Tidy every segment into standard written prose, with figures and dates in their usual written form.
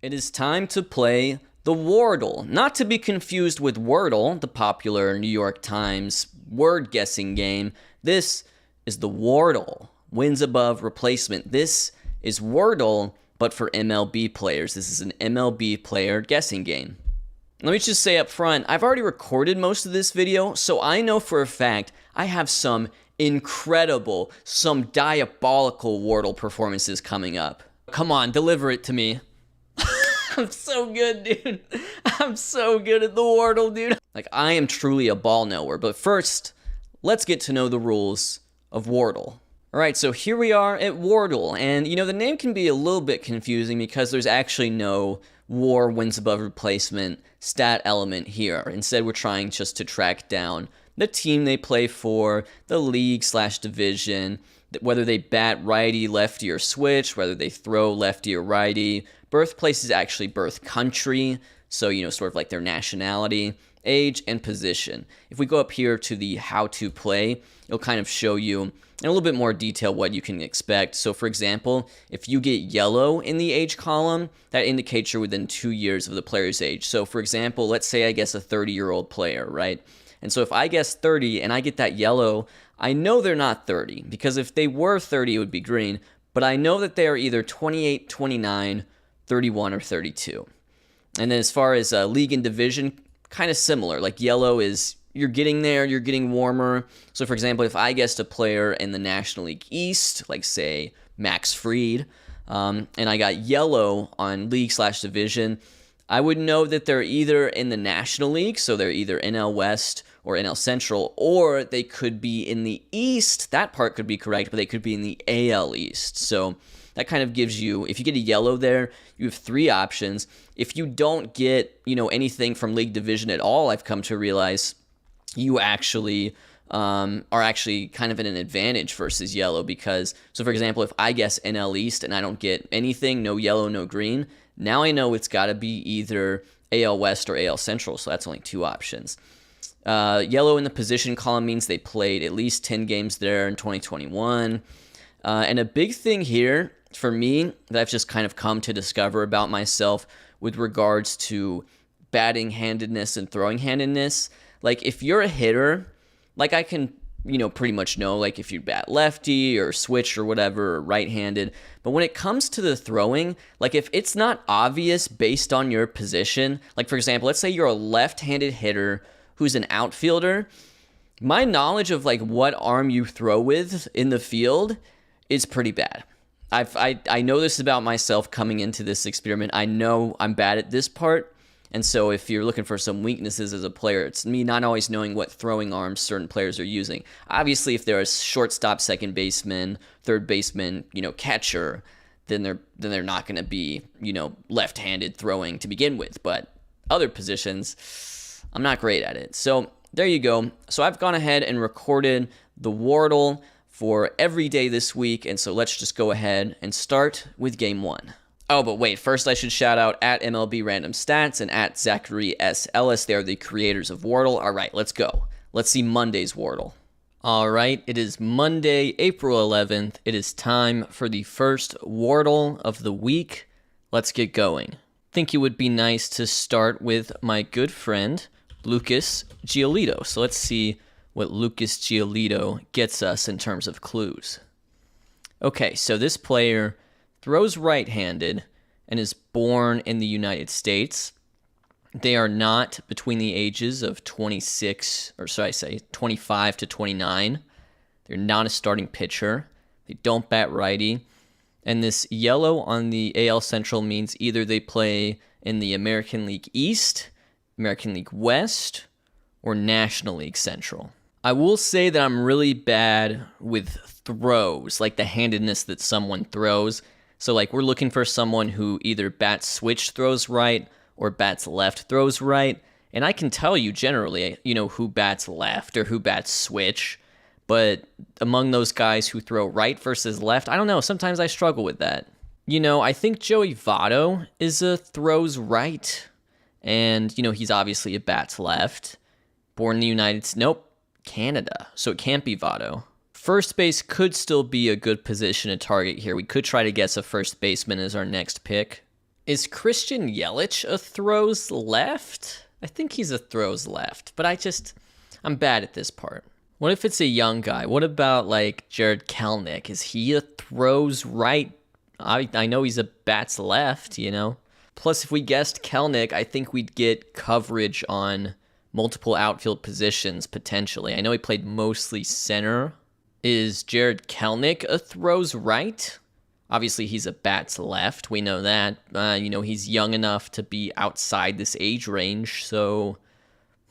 It is time to play the Wardle, not to be confused with Wordle, the popular New York Times word guessing game. This is the Wardle, wins above replacement. This is Wordle, but for MLB players. This is an MLB player guessing game. Let me just say up front, I've already recorded most of this video, so I know for a fact I have some incredible, some diabolical Wordle performances coming up. Come on, deliver it to me. I'm so good, dude. I'm so good at the Wordle, dude. Like, I am truly a ball knower. But first, let's get to know the rules of Wordle. Alright, so here we are at Wordle. And, the name can be a little bit confusing because there's actually no WAR wins above replacement stat element here. Instead, we're trying just to track down the team they play for, the league/division, whether they bat righty, lefty, or switch, whether they throw lefty or righty. Birthplace is actually birth country, so, sort of like their nationality, age, and position. If we go up here to the how to play, it'll kind of show you in a little bit more detail what you can expect. So, for example, if you get yellow in the age column, that indicates you're within 2 years of the player's age. So, for example, let's say I guess a 30-year-old player, right? And so if I guess 30 and I get that yellow, I know they're not 30, because if they were 30, it would be green, but I know that they are either 28, 29, 31, or 32. And then as far as league and division, kind of similar. Like yellow is you're getting there, you're getting warmer. So for example, if I guessed a player in the National League East, like say Max Fried, and I got yellow on league/division, I would know that they're either in the National League, so they're either NL West or NL Central, or they could be in the East. That part could be correct, but they could be in the AL East. So that kind of gives you, if you get a yellow there, you have 3 options. If you don't get, anything from league division at all, I've come to realize you actually are actually kind of in an advantage versus yellow because, so for example, if I guess NL East and I don't get anything, no yellow, no green, now I know it's got to be either AL West or AL Central, so that's only 2 options. Yellow in the position column means they played at least 10 games there in 2021. And a big thing here for me that I've just kind of come to discover about myself with regards to batting handedness and throwing handedness, like if you're a hitter, like I can, pretty much know, like if you bat lefty or switch or whatever, or right-handed. But when it comes to the throwing, like if it's not obvious based on your position, like for example, let's say you're a left-handed hitter who's an outfielder, my knowledge of like what arm you throw with in the field is pretty bad. I know this about myself coming into this experiment. I know I'm bad at this part. And so if you're looking for some weaknesses as a player, it's me not always knowing what throwing arms certain players are using. Obviously, if they're a shortstop, second baseman, third baseman, catcher, then they're not going to be, left-handed throwing to begin with. But other positions, I'm not great at it. So there you go. So I've gone ahead and recorded the Wordle for every day this week. And so let's just go ahead and start with game 1. Oh, but wait, first I should shout out at MLB Random Stats and at Zachary S. Ellis. They are the creators of Wordle. All right, let's go. Let's see Monday's Wordle. All right, it is Monday, April 11th. It is time for the first Wordle of the week. Let's get going. I think it would be nice to start with my good friend, Lucas Giolito. So let's see what Lucas Giolito gets us in terms of clues. Okay, so this player throws right-handed and is born in the United States. They are not between the ages of 25 to 29. They're not a starting pitcher. They don't bat righty. And this yellow on the AL Central means either they play in the American League East, American League West, or National League Central. I will say that I'm really bad with throws, like the handedness that someone throws. So like we're looking for someone who either bats switch throws right or bats left throws right. And I can tell you generally, who bats left or who bats switch. But among those guys who throw right versus left, I don't know. Sometimes I struggle with that. I think Joey Votto is a throws right. And, he's obviously a bats left. Born in the United States. Nope. Canada. So it can't be Votto. First base could still be a good position to target here. We could try to guess a first baseman as our next pick. Is Christian Yelich a throws left? I think he's a throws left, but I'm bad at this part. What if it's a young guy? What about like Jared Kelenic? Is he a throws right? I know he's a bats left, you know? Plus, if we guessed Kelenic, I think we'd get coverage on multiple outfield positions, potentially. I know he played mostly center. Is Jared Kelenic a throws right? Obviously, he's a bats left. We know that. He's young enough to be outside this age range, so...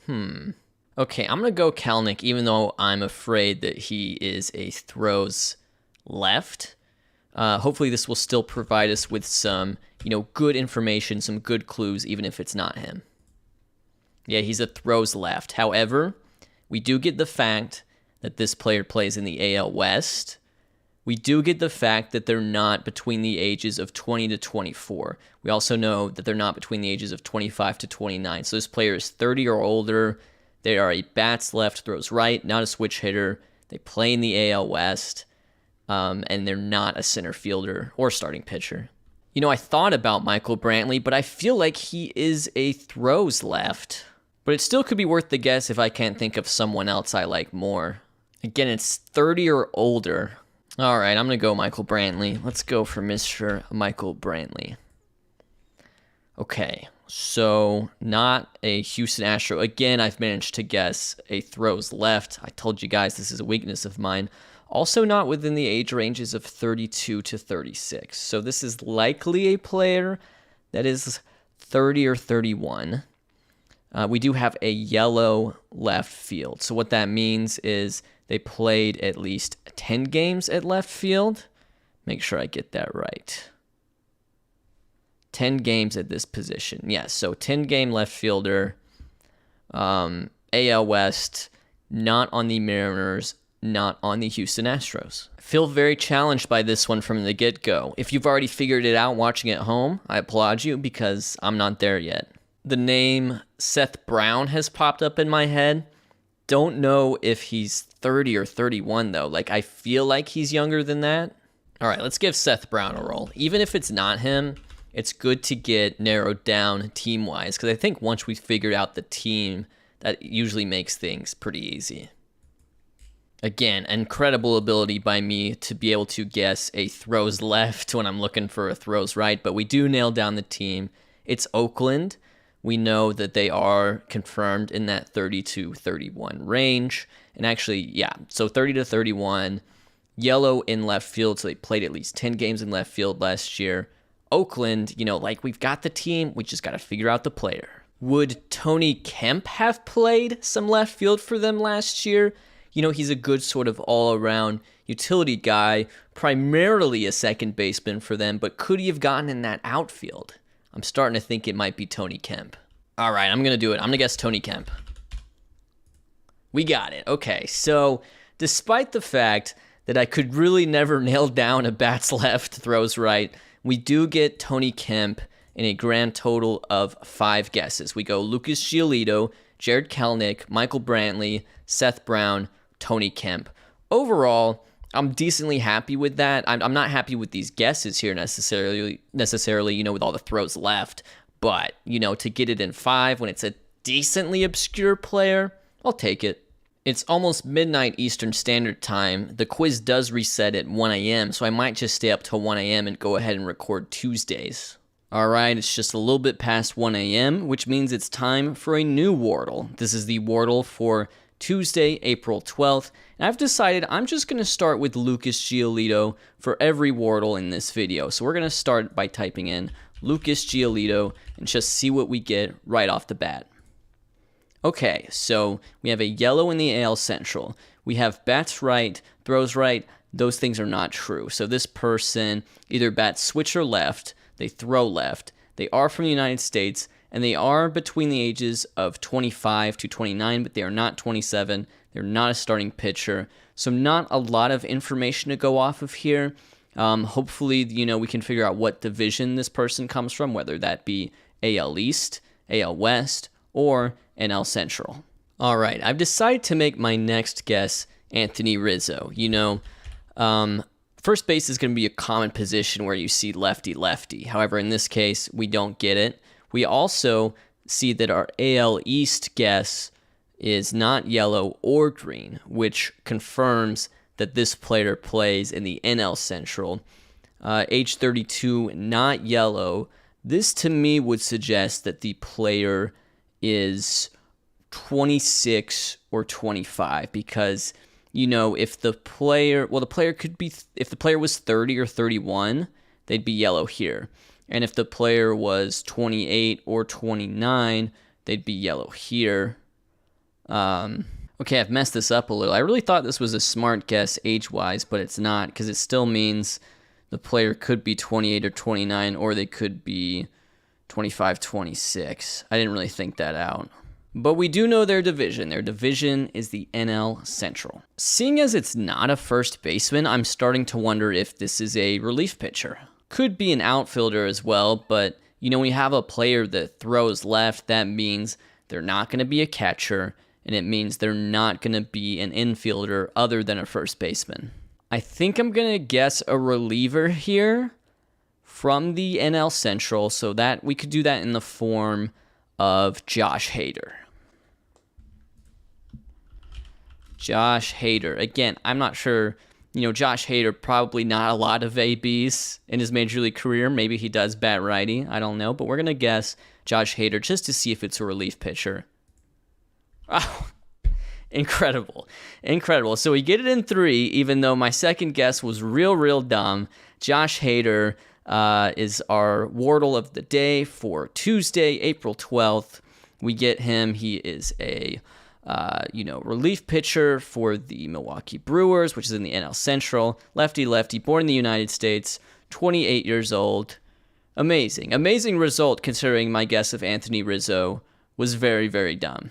Okay, I'm going to go Kelenic, even though I'm afraid that he is a throws left. Hopefully, this will still provide us with some, good information, some good clues, even if it's not him. Yeah, he's a throws left. However, we do get the fact that this player plays in the AL West. We do get the fact that they're not between the ages of 20 to 24. We also know that they're not between the ages of 25 to 29. So this player is 30 or older. They are a bats left, throws right, not a switch hitter. They play in the AL West, and they're not a center fielder or starting pitcher. I thought about Michael Brantley, but I feel like he is a throws left. But it still could be worth the guess if I can't think of someone else I like more. Again, it's 30 or older. All right, I'm going to go Michael Brantley. Let's go for Mr. Michael Brantley. Okay, so not a Houston Astro. Again, I've managed to guess a throws left. I told you guys this is a weakness of mine. Also not within the age ranges of 32 to 36. So this is likely a player that is 30 or 31. We do have a yellow left field. So what that means is they played at least 10 games at left field. Make sure I get that right. 10 games at this position. Yes, so 10-game left fielder. AL West, not on the Mariners, not on the Houston Astros. I feel very challenged by this one from the get-go. If you've already figured it out watching at home, I applaud you because I'm not there yet. The name Seth Brown has popped up in my head. Don't know if he's 30 or 31, though. I feel like he's younger than that. All right, let's give Seth Brown a roll. Even if it's not him, it's good to get narrowed down team-wise, because I think once we figured out the team, that usually makes things pretty easy. Again, incredible ability by me to be able to guess a throws left when I'm looking for a throws right, but we do nail down the team. It's Oakland. We know that they are confirmed in that 30 to 31 range. And actually, yeah, so 30 to 31, yellow in left field, so they played at least 10 games in left field last year. Oakland, we've got the team, we just got to figure out the player. Would Tony Kemp have played some left field for them last year? He's a good sort of all-around utility guy, primarily a second baseman for them, but could he have gotten in that outfield? I'm starting to think it might be Tony Kemp. All right, I'm going to do it. I'm going to guess Tony Kemp. We got it. Okay, so despite the fact that I could really never nail down a bats left, throws right, we do get Tony Kemp in a grand total of 5 guesses. We go Lucas Giolito, Jared Kelenic, Michael Brantley, Seth Brown, Tony Kemp. Overall, I'm decently happy with that. I'm not happy with these guesses here necessarily, with all the throws left. But, to get it in 5 when it's a decently obscure player, I'll take it. It's almost midnight Eastern Standard Time. The quiz does reset at 1 a.m., so I might just stay up till 1 a.m. and go ahead and record Tuesdays. All right, it's just a little bit past 1 a.m., which means it's time for a new Wordle. This is the Wordle for Tuesday, April 12th, and I've decided I'm just going to start with Lucas Giolito for every Wordle in this video. So we're going to start by typing in Lucas Giolito and just see what we get right off the bat. Okay, so we have a yellow in the AL Central. We have bats right, throws right. Those things are not true. So this person either bats switch or left, they throw left, they are from the United States, and they are between the ages of 25 to 29, but they are not 27. They're not a starting pitcher. So not a lot of information to go off of here. Hopefully, we can figure out what division this person comes from, whether that be AL East, AL West, or NL Central. All right, I've decided to make my next guess Anthony Rizzo. First base is going to be a common position where you see lefty-lefty. However, in this case, we don't get it. We also see that our AL East guess is not yellow or green, which confirms that this player plays in the NL Central. Age 32, not yellow. This to me would suggest that the player is 26 or 25 because, you know, if the player if the player was 30 or 31, they'd be yellow here. And if the player was 28 or 29, they'd be yellow here. Okay, I've messed this up a little. I really thought this was a smart guess age-wise, but it's not because it still means the player could be 28 or 29, or they could be 25, 26. I didn't really think that out. But we do know their division. Their division is the NL Central. Seeing as it's not a first baseman, I'm starting to wonder if this is a relief pitcher. Could be an outfielder as well, but you know, when you have a player that throws left, that means they're not going to be a catcher, and it means they're not going to be an infielder other than a first baseman. I think I'm going to guess a reliever here from the NL Central, so that we could do that in the form of Josh Hader. Josh Hader. Again, I'm not sure. You know, Josh Hader, probably not a lot of ABs in his major league career. Maybe he does bat righty. I don't know. But we're going to guess Josh Hader just to see if it's a relief pitcher. Oh, incredible. Incredible. So we get it in 3, even though my second guess was real dumb. Josh Hader is our Wordle of the day for Tuesday, April 12th. We get him. He is a relief pitcher for the Milwaukee Brewers, which is in the NL Central. Lefty, born in the United States, 28 years old. Amazing result considering my guess of Anthony Rizzo was very dumb.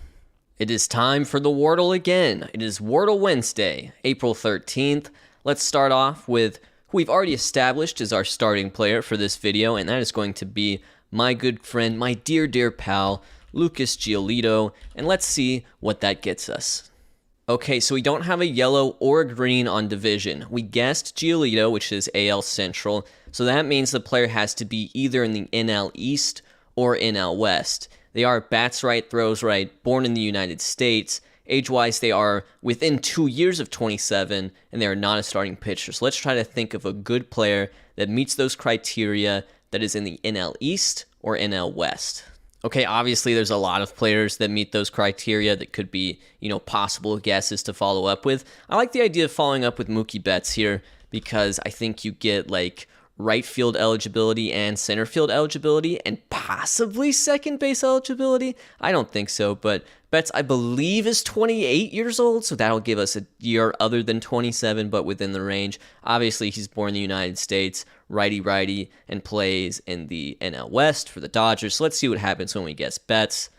It is time for the Wordle again. It is Wordle Wednesday, April 13th. Let's start off with who we've already established as our starting player for this video, and that is going to be my good friend, my dear pal, Lucas Giolito, and let's see what that gets us. Okay, so we don't have a yellow or a green on division. We guessed Giolito, which is AL Central, so that means the player has to be either in the NL East or NL West. They are bats right, throws right, born in the United States. Age-wise, they are within 2 years of 27, and they are not a starting pitcher. So let's try to think of a good player that meets those criteria that is in the NL East or NL West. Okay, obviously there's a lot of players that meet those criteria that could be, possible guesses to follow up with. I like the idea of following up with Mookie Betts here because I think you get right field eligibility and center field eligibility and possibly second base eligibility. I don't think so, but Betts, I believe, is 28 years old, so that'll give us a year other than 27, but within the range. Obviously, he's born in the United States, righty, and plays in the NL West for the Dodgers. So let's see what happens when we guess Betts.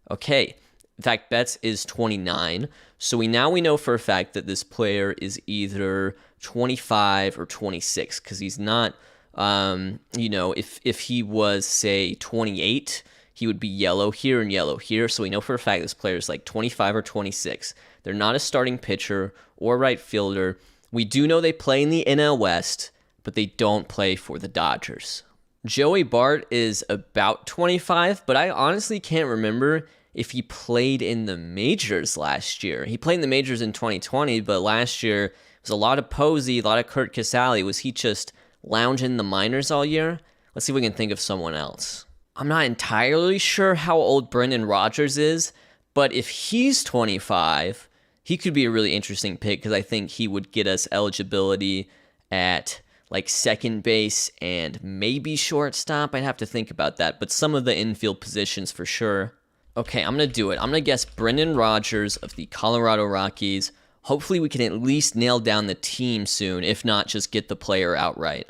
Okay, in fact, Betts is 29, so we know for a fact that this player is either 25 or 26, because he's not, if he was, say, 28, he would be yellow here and yellow here, so we know for a fact this player is 25 or 26. They're not a starting pitcher or right fielder. We do know they play in the NL West, but they don't play for the Dodgers. Joey Bart is about 25, but I honestly can't remember if he played in the majors last year. He played in the majors in 2020, but last year it was a lot of Posey, a lot of Kurt Casale. Was he just lounging the minors all year? Let's see if we can think of someone else. I'm not entirely sure how old Brendan Rodgers is, but if he's 25, he could be a really interesting pick because I think he would get us eligibility at second base and maybe shortstop. I'd have to think about that, but some of the infield positions for sure. Okay, I'm going to do it. I'm going to guess Brendan Rodgers of the Colorado Rockies. Hopefully we can at least nail down the team soon, if not just get the player outright.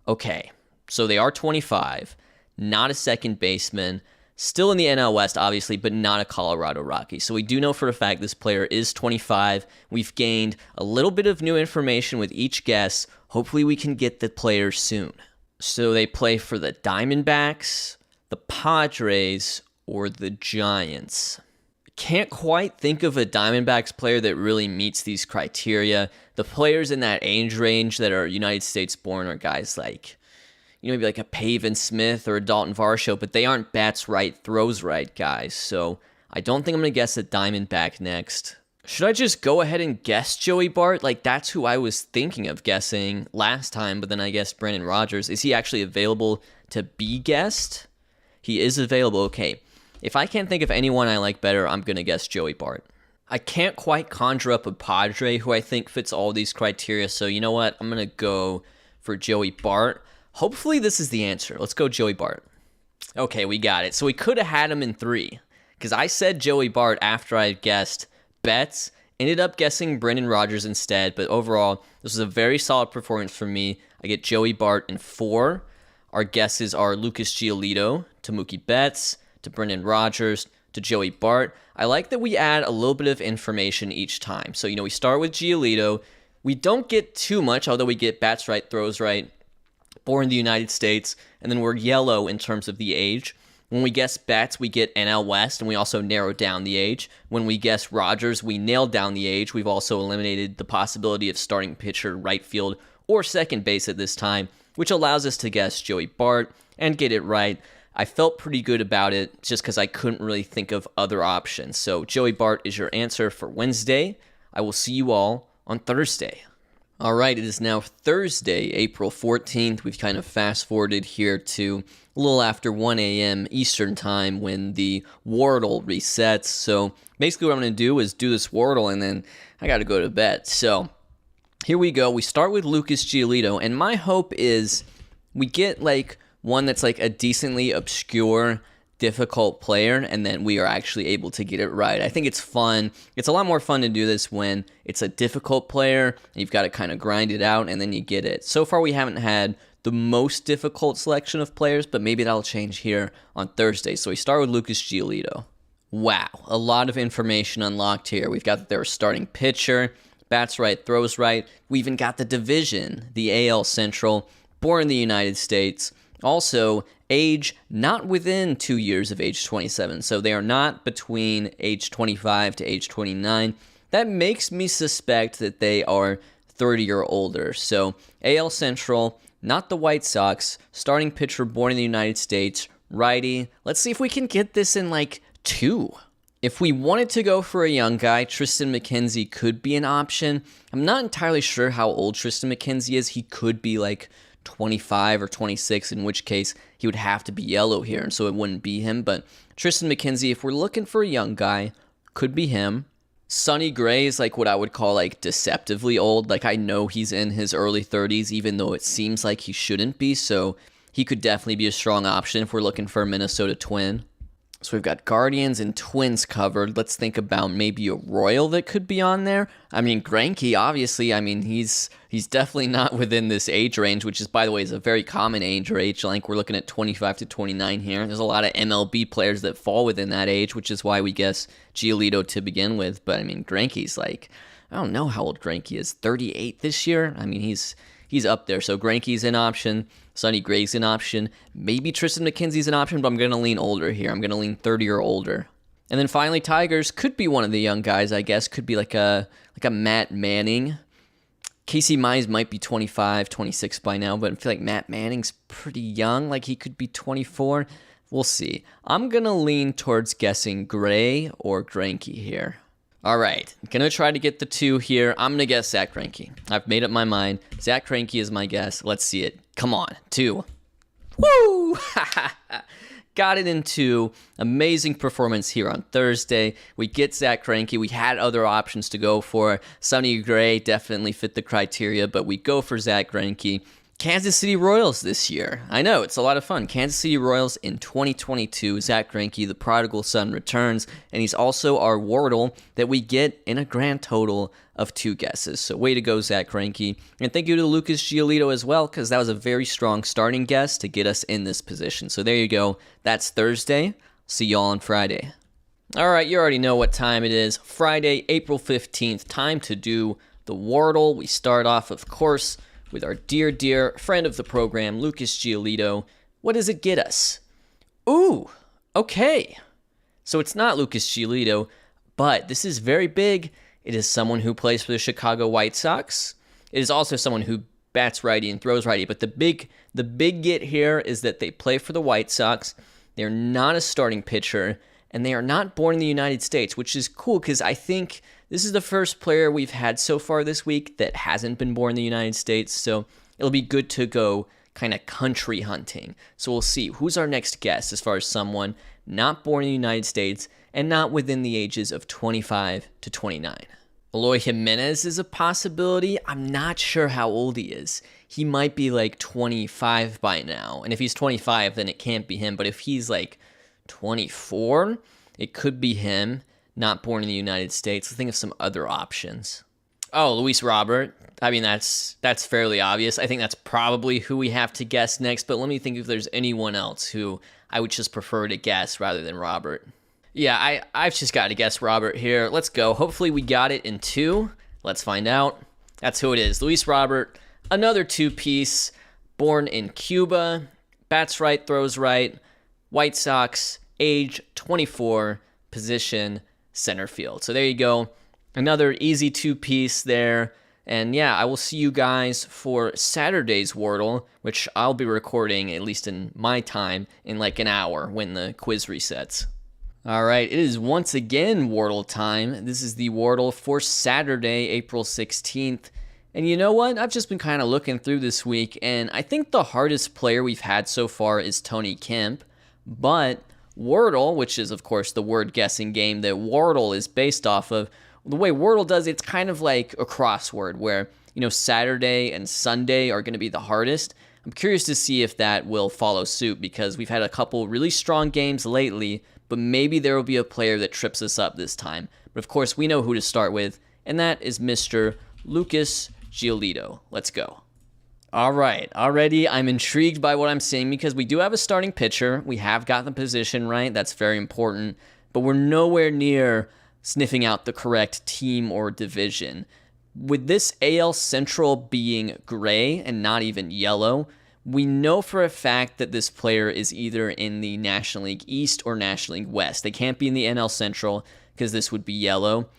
Okay, so they are 25, not a second baseman, still in the NL West, obviously, but not a Colorado Rocky. So we do know for a fact this player is 25. We've gained a little bit of new information with each guess. Hopefully we can get the player soon. So they play for the Diamondbacks, the Padres, or the Giants. Can't quite think of a Diamondbacks player that really meets these criteria. The players in that age range that are United States born are guys like, maybe like a Pavin Smith or a Dalton Varsho, but they aren't bats right, throws right guys. So I don't think I'm going to guess a Diamondback next. Should I just go ahead and guess Joey Bart? Like, that's who I was thinking of guessing last time, but then I guessed Brendan Rodgers. Is he actually available to be guessed? He is available. Okay. If I can't think of anyone I like better, I'm going to guess Joey Bart. I can't quite conjure up a Padre who I think fits all these criteria, so you know what? I'm going to go for Joey Bart. Hopefully this is the answer. Let's go Joey Bart. Okay, we got it. So we could have had him in 3, because I said Joey Bart after I guessed Betts, ended up guessing Brendan Rodgers instead, but overall, this was a very solid performance for me. I get Joey Bart in 4. Our guesses are Lucas Giolito to Mookie Betts, to Brendan Rodgers, to Joey Bart. I like that we add a little bit of information each time. So, we start with Giolito. We don't get too much, although we get bats right, throws right, born in the United States, and then we're yellow in terms of the age. When we guess Betts, we get NL West, and we also narrow down the age. When we guess Rodgers, we nailed down the age. We've also eliminated the possibility of starting pitcher, right field, or second base at this time, which allows us to guess Joey Bart and get it right. I felt pretty good about it just because I couldn't really think of other options. So Joey Bart is your answer for Wednesday. I will see you all on Thursday. All right, it is now Thursday, April 14th. We've kind of fast forwarded here to a little after 1 a.m. Eastern time when the Wordle resets. So basically what I'm going to do is do this Wordle and then I got to go to bed. So here we go. We start with Lucas Giolito, and my hope is we get like one that's like a decently obscure, difficult player, and then we are actually able to get it right. I think it's fun. It's a lot more fun to do this when it's a difficult player, and you've got to kind of grind it out, and then you get it. So far, we haven't had the most difficult selection of players, but maybe that'll change here on Thursday. So we start with Lucas Giolito. Wow, a lot of information unlocked here. We've got that they're a starting pitcher, bats right, throws right. We even got the division, the AL Central, born in the United States. Also, age not within 2 years of age 27, so they are not between age 25 to age 29. That makes me suspect that they are 30 or older. So, AL Central, not the White Sox, starting pitcher born in the United States, righty. Let's see if we can get this in like 2. If we wanted to go for a young guy, Tristan McKenzie could be an option. I'm not entirely sure how old Tristan McKenzie is. He could be like 25 or 26, in which case he would have to be yellow here, and so it wouldn't be him. But Tristan McKenzie, if we're looking for a young guy, could be him. Sonny Gray is like what I would call like deceptively old. Like I know he's in his early 30s, even though it seems like he shouldn't be, so he could definitely be a strong option if we're looking for a Minnesota Twin. So we've got Guardians and Twins covered. Let's think about maybe a Royal that could be on there. I mean, Greinke, obviously, he's definitely not within this age range, which is, by the way, is a very common age range. Like we're looking at 25 to 29 here. There's a lot of MLB players that fall within that age, which is why we guess Giolito to begin with. But I mean, Greinke's like, I don't know how old Greinke is, 38 this year? I mean, he's up there. So Greinke's an option. Sonny Gray's an option. Maybe Tristan McKenzie's an option, but I'm going to lean older here. I'm going to lean 30 or older. And then finally, Tigers could be one of the young guys, I guess. Could be like a Matt Manning. Casey Mize might be 25, 26 by now, but I feel like Matt Manning's pretty young. Like he could be 24. We'll see. I'm going to lean towards guessing Gray or Greinke here. All right, I'm going to try to get the 2 here. I'm going to guess Zach Greinke. I've made up my mind. Zach Greinke is my guess. Let's see it. Come on, 2. Woo! Got it in 2. Amazing performance here on Thursday. We get Zach Greinke. We had other options to go for. Sonny Gray definitely fit the criteria, but we go for Zach Greinke. Kansas City Royals this year. I know, it's a lot of fun. Kansas City Royals in 2022. Zach Greinke, the prodigal son, returns, and he's also our Wordle that we get in a grand total of 2 guesses. So way to go, Zach Greinke. And thank you to Lucas Giolito as well, because that was a very strong starting guess to get us in this position. So there you go. That's Thursday. See y'all on Friday. All right, you already know what time it is. Friday, April 15th. Time to do the Wordle. We start off, of course, with our dear friend of the program, Lucas Giolito. What does it get us? Ooh, okay. So it's not Lucas Giolito. But this is very big. It is someone who plays for the Chicago White Sox. It is also someone who bats righty and throws righty. But the big get here is that they play for the White Sox. They're not a starting pitcher, and they are not born in the United States, which is cool because I think this is the first player we've had so far this week that hasn't been born in the United States. So it'll be good to go kind of country hunting. So we'll see who's our next guest as far as someone not born in the United States and not within the ages of 25 to 29. Eloy Jimenez is a possibility. I'm not sure how old he is. He might be like 25 by now. And if he's 25, then it can't be him. But if he's like 24, it could be him, not born in the United States. Let's think of some other options. Oh, Luis Robert. I mean, that's fairly obvious. I think that's probably who we have to guess next. But let me think if there's anyone else who I would just prefer to guess rather than Robert. Yeah, I've just got to guess Robert here. Let's go. Hopefully we got it in 2. Let's find out. That's who it is. Luis Robert, another 2-piece, born in Cuba, bats right, throws right, White Sox, age 24, position center field. So there you go. Another easy 2-piece there. And yeah, I will see you guys for Saturday's Wordle, which I'll be recording, at least in my time, in like an hour when the quiz resets. All right, it is once again Wordle time. This is the Wordle for Saturday, April 16th. And you know what? I've just been kind of looking through this week, and I think the hardest player we've had so far is Tony Kemp. But Wordle, which is, of course, the word guessing game that Wordle is based off of, the way Wordle does it's kind of like a crossword where, Saturday and Sunday are going to be the hardest. I'm curious to see if that will follow suit because we've had a couple really strong games lately, but maybe there will be a player that trips us up this time. But of course, we know who to start with, and that is Mr. Lucas Giolito. Let's go. All right, already I'm intrigued by what I'm seeing because we do have a starting pitcher. We have got the position right. That's very important, but we're nowhere near sniffing out the correct team or division. With this AL Central being gray and not even yellow, we know for a fact that this player is either in the National League East or National League West. They can't be in the NL Central because this would be yellow.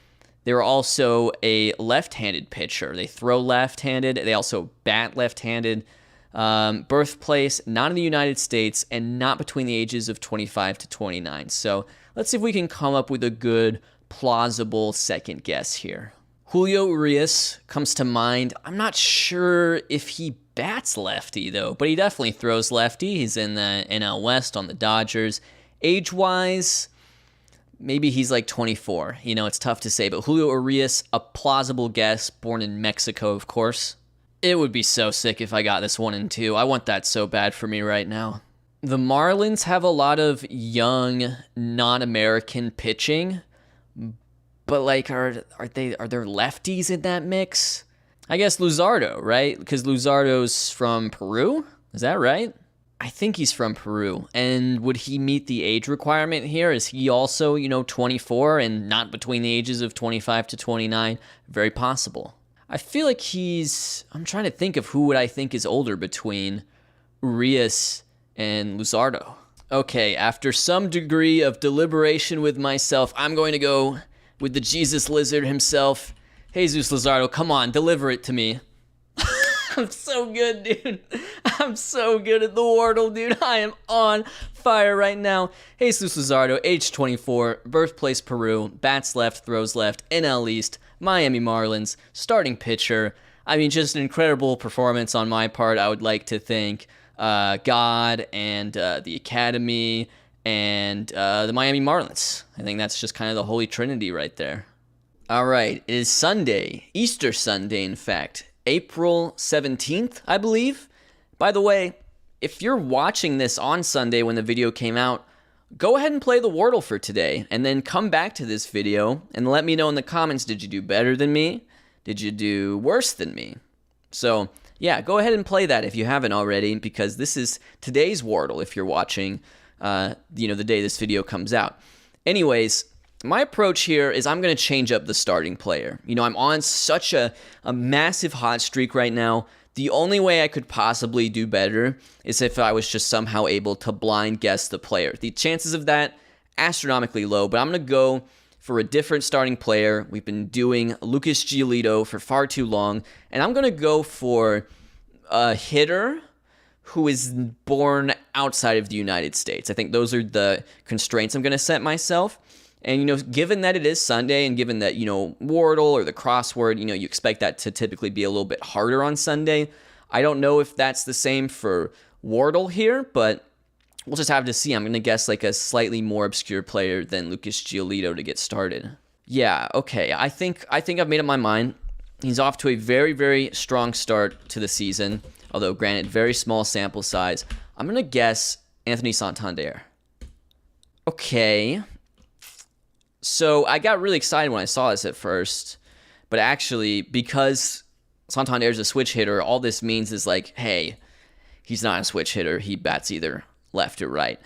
They're also a left-handed pitcher. They throw left-handed. They also bat left-handed. Birthplace, not in the United States, and not between the ages of 25 to 29. So let's see if we can come up with a good, plausible second guess here. Julio Urias comes to mind. I'm not sure if he bats lefty, though, but he definitely throws lefty. He's in the NL West on the Dodgers. Age-wise, maybe he's like 24. It's tough to say, but Julio Urias, a plausible guess, born in Mexico, of course. It would be so sick if I got this 1 and 2. I want that so bad for me right now. The Marlins have a lot of young, non-American pitching, but like, are there lefties in that mix? I guess Luzardo, right? Because Luzardo's from Peru? Is that right? I think he's from Peru. And would he meet the age requirement here? Is he also, 24 and not between the ages of 25 to 29? Very possible. I feel like I'm trying to think of who would I think is older between Urias and Luzardo. Okay, after some degree of deliberation with myself, I'm going to go with the Jesus Lizard himself, Jesus Luzardo. Come on, deliver it to me. I'm so good, dude. I'm so good at the Wordle, dude. I am on fire right now. Jesus Luzardo, age 24, birthplace Peru, bats left, throws left, NL East, Miami Marlins, starting pitcher. I mean, just an incredible performance on my part. I would like to thank God and the Academy and the Miami Marlins. I think that's just kind of the Holy Trinity right there. All right, it is Sunday, Easter Sunday, in fact, April 17th, I believe. By the way, if you're watching this on Sunday when the video came out, go ahead and play the Wordle for today, and then come back to this video and let me know in the comments, did you do better than me? Did you do worse than me? So, yeah, go ahead and play that if you haven't already, because this is today's Wordle if you're watching, the day this video comes out. Anyways, my approach here is I'm going to change up the starting player. I'm on such a massive hot streak right now. The only way I could possibly do better is if I was just somehow able to blind guess the player. The chances of that, astronomically low, but I'm going to go for a different starting player. We've been doing Lucas Giolito for far too long, and I'm going to go for a hitter who is born outside of the United States. I think those are the constraints I'm going to set myself. And, given that it is Sunday and given that, Wordle or the crossword, you expect that to typically be a little bit harder on Sunday. I don't know if that's the same for Wardle here, but we'll just have to see. I'm going to guess like a slightly more obscure player than Lucas Giolito to get started. Yeah, okay. I think I've made up my mind. He's off to a very, very strong start to the season, although granted, very small sample size. I'm going to guess Anthony Santander. Okay. So I got really excited when I saw this at first, but actually, because Santander's a switch hitter, all this means is like, hey, he's not a switch hitter. He bats either left or right.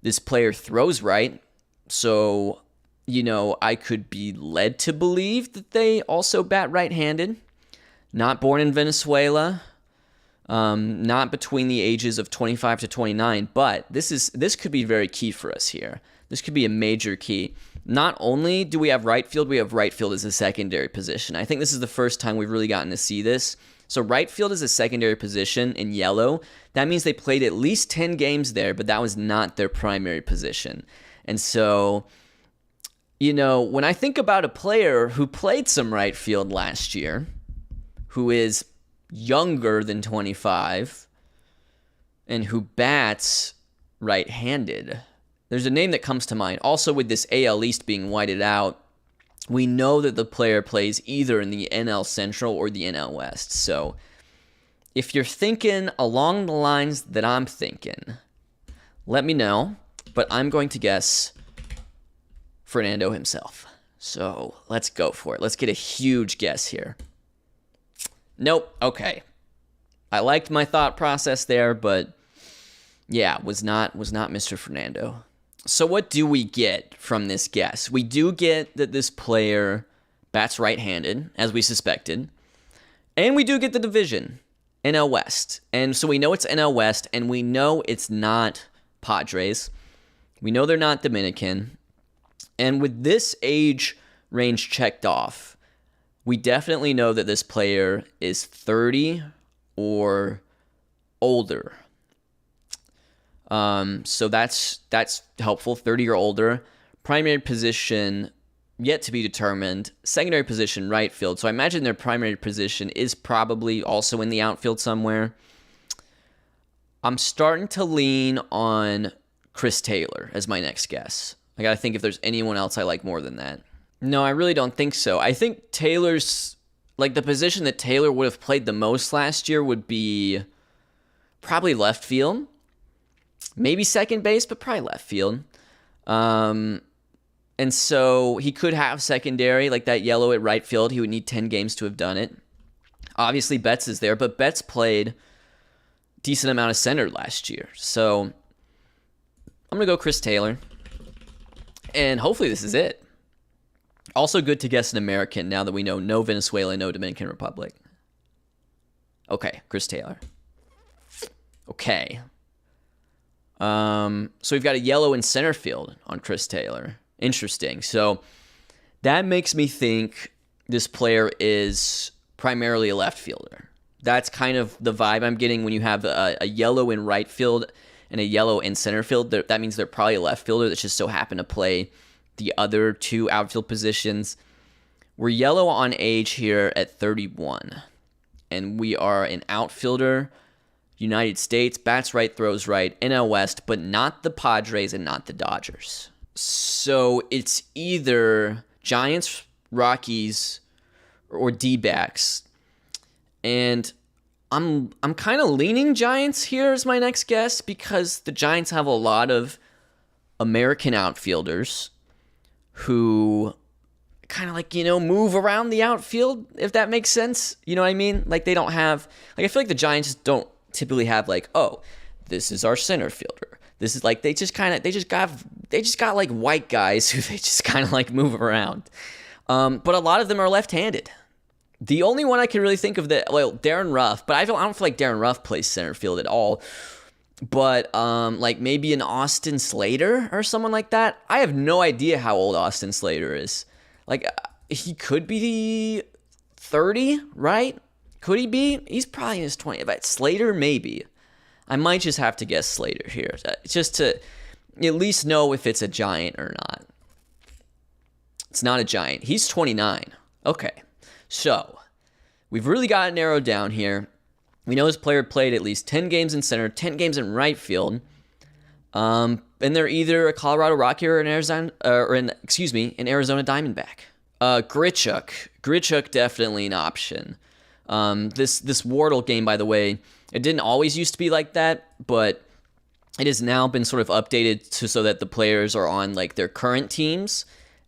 This player throws right, so, I could be led to believe that they also bat right-handed. Not born in Venezuela, not between the ages of 25 to 29, but this could be very key for us here. This could be a major key. Not only do we have right field as a secondary position. I think this is the first time we've really gotten to see this. So right field is a secondary position in yellow. That means they played at least 10 games there, but that was not their primary position. And so, when I think about a player who played some right field last year, who is younger than 25, and who bats right-handed, there's a name that comes to mind. Also, with this AL East being whited out, we know that the player plays either in the NL Central or the NL West. So if you're thinking along the lines that I'm thinking, let me know. But I'm going to guess Fernando himself. So let's go for it. Let's get a huge guess here. Nope. Okay. I liked my thought process there, but yeah, was not Mr. Fernando. So what do we get from this guess? We do get that this player bats right-handed, as we suspected. And we do get the division, NL West. And so we know it's NL West, and we know it's not Padres. We know they're not Dominican. And with this age range checked off, we definitely know that this player is 30 or older. So that's helpful, 30 or older. Primary position, yet to be determined. Secondary position, right field. So I imagine their primary position is probably also in the outfield somewhere. I'm starting to lean on Chris Taylor as my next guess. I gotta think if there's anyone else I like more than that. No, I really don't think so. I think Taylor's, the position that Taylor would have played the most last year would be probably left field. Maybe second base, but probably left field. And so he could have secondary, like that yellow at right field. He would need 10 games to have done it. Obviously, Betts is there, but Betts played decent amount of center last year. So I'm going to go Chris Taylor. And hopefully this is it. Also good to guess an American now that we know no Venezuela, no Dominican Republic. Okay, Chris Taylor. Okay. So we've got a yellow in center field on Chris Taylor. Interesting. So that makes me think this player is primarily a left fielder. That's kind of the vibe I'm getting when you have a yellow in right field and a yellow in center field. That means they're probably a left fielder that just so happened to play the other two outfield positions. We're yellow on age here at 31. And we are an outfielder, United States, bats right, throws right, NL West, but not the Padres and not the Dodgers. So it's either Giants, Rockies, or D-backs. And I'm kind of leaning Giants here as my next guess because the Giants have a lot of American outfielders who kind of move around the outfield, if that makes sense. You know what I mean? They don't have, I feel like the Giants don't typically have oh, this is our center fielder. This is they just got white guys who they just kind of move around. But a lot of them are left-handed. The only one I can really think of Darren Ruff, but I don't feel like Darren Ruff plays center field at all. But like maybe an Austin Slater or someone like that. I have no idea how old Austin Slater is. Like he could be 30, right? Could he be? He's probably in his 20s. But Slater, maybe. I might just have to guess Slater here, just to at least know if it's a giant or not. It's not a giant. He's 29. Okay, so we've really got it narrowed down here. We know this player played at least 10 games in center, 10 games in right field. And they're either a Colorado Rocky or an Arizona Diamondback. Grichuk. Grichuk definitely an option. This Wardle game, by the way, it didn't always used to be like that, but it has now been sort of updated so that the players are on like their current teams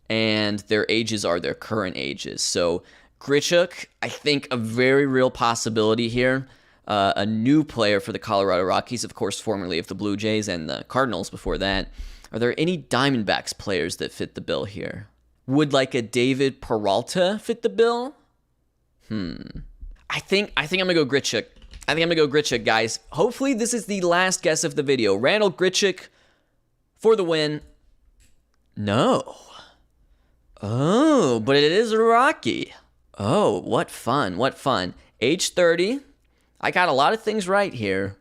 and their ages are their current ages. So Grichuk, I think a very real possibility here. A new player for the Colorado Rockies, of course, formerly of the Blue Jays and the Cardinals before that. Are there any Diamondbacks players that fit the bill here? Would like a David Peralta fit the bill? I think I'm gonna go Grichuk. I think I'm gonna go Grichuk, guys. Hopefully this is the last guess of the video. Randall Grichuk for the win. No. Oh, but it is a Rocky. Oh, what fun, what fun. Age 30. I got a lot of things right here,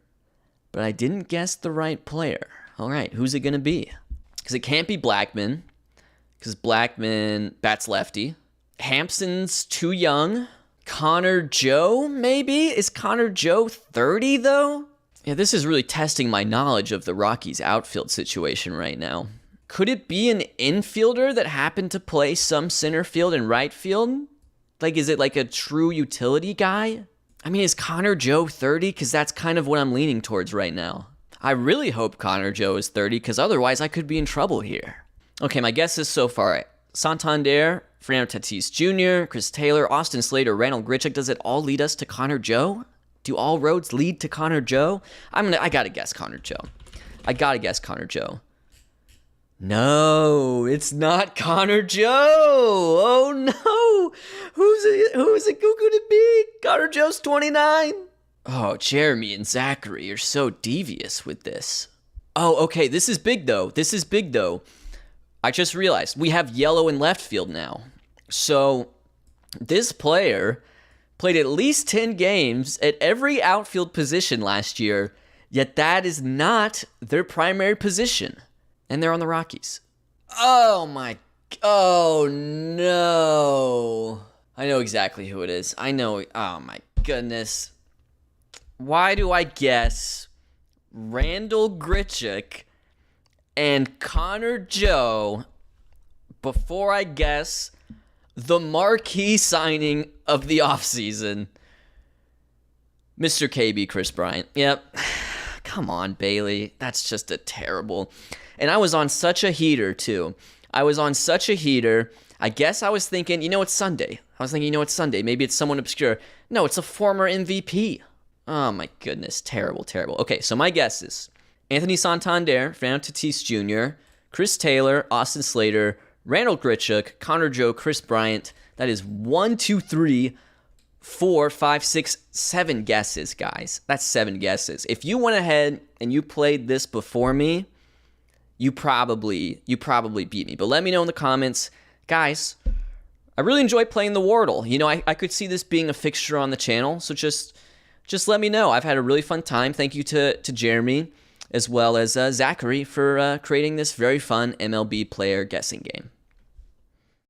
but I didn't guess the right player. All right, who's it going to be? Because it can't be Blackman, because Blackman bats lefty. Hampson's too young. Connor Joe, maybe? Is Connor Joe 30, though? Yeah, this is really testing my knowledge of the Rockies' outfield situation right now. Could it be an infielder that happened to play some center field and right field? Like, is it like a true utility guy? I mean, is Connor Joe 30? Because that's kind of what I'm leaning towards right now. I really hope Connor Joe is 30, because otherwise I could be in trouble here. Okay, my guesses so far. Santander, Fernando Tatis Jr., Chris Taylor, Austin Slater, Randall Grichuk. Does it all lead us to Connor Joe? Do all roads lead to Connor Joe? I gotta guess Connor Joe. I gotta guess Connor Joe. No, it's not Connor Joe. Oh no. Who's it going to be? Connor Joe's 29. Oh, Jeremy and Zachary are so devious with this. Oh, okay, this is big though. I just realized we have yellow in left field now. So this player played at least 10 games at every outfield position last year, yet that is not their primary position. And they're on the Rockies. Oh no. I know exactly who it is. Oh my goodness. Why do I guess Randall Grichuk and Connor Joe before I guess the marquee signing of the offseason? Mr. KB, Chris Bryant. Yep. Come on, Bailey. That's just a terrible... And I was on such a heater, too. I guess I was thinking, it's Sunday. Maybe it's someone obscure. No, it's a former MVP. Oh, my goodness. Terrible. Okay, so my guesses. Anthony Santander, Fernando Tatis Jr., Chris Taylor, Austin Slater, Randall Grichuk, Connor Joe, Chris Bryant. That is 1, 2, 3, 4, 5, 6, 7 guesses, guys. That's 7 guesses. If you went ahead and you played this before me, you probably beat me. But let me know in the comments. Guys, I really enjoy playing the Wordle. I could see this being a fixture on the channel, so just let me know. I've had a really fun time. Thank you to Jeremy as well as Zachary for creating this very fun MLB player guessing game.